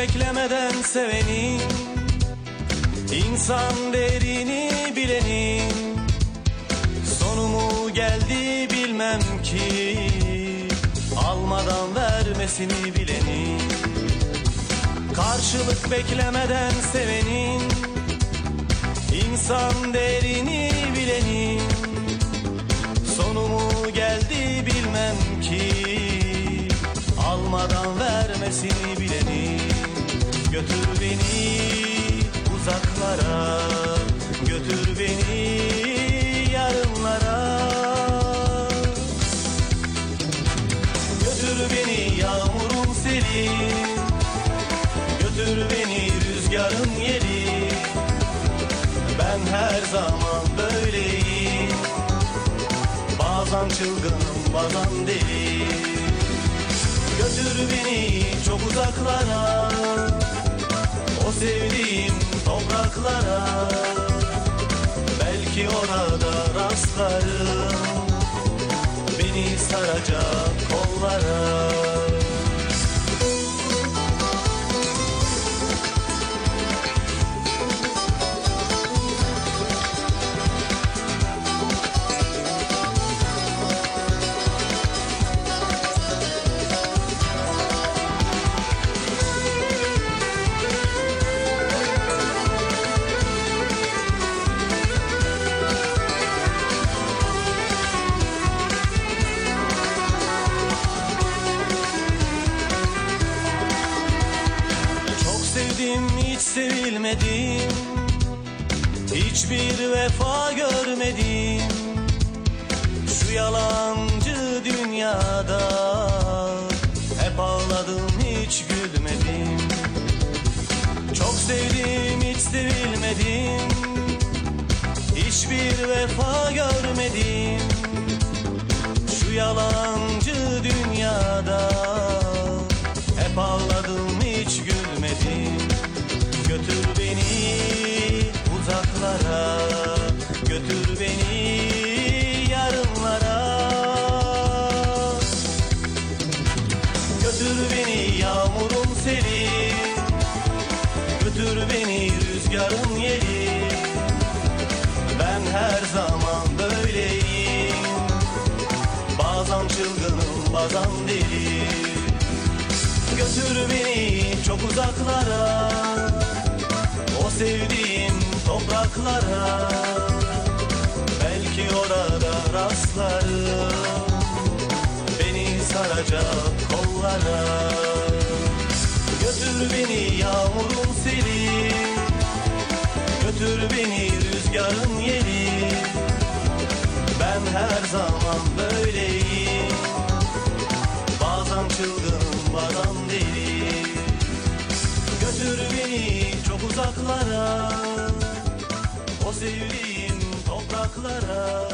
beklemeden sevenin, İnsan değerini bilenin, sonumu geldi bilmem ki, almadan vermesini bilenin. Karşılık beklemeden sevenin, İnsan değerini bilenin, sonumu geldi bilmem ki, almadan vermesini bilenin. Götür beni uzaklara, götür beni yarınlara, götür beni yağmurun selin, götür beni rüzgarın yeri. Ben her zaman böyleyim, bazen çılgınım bazen deli. Götür beni çok uzaklara, o sevdiğim topraklara, belki orada rastlarım beni saracak kollara. Hiç sevilmedim, hiçbir vefa görmedim. Şu yalancı dünyada hep ağladım, hiç gülmedim. Çok sevdim, hiç sevilmedim, hiçbir vefa görmedim. Şu yalancı dünyada hep ağladım, hiç gülmedim. Götür beni uzaklara, götür beni yarınlara, götür beni yağmurun seli, götür beni rüzgarın yeli. Ben her zaman böyleyim, bazen çılgınım bazen deli. Götür beni çok uzaklara, o sevdiğim topraklara, belki orada rastlarım beni saracak kollara. Götür beni yağmurun seli, götür beni rüzgarın yeli. Ben her zaman böyleyim, bazen çılgınım bazen deli. Götür beni çok uzaklara, o sevdiğim topraklara,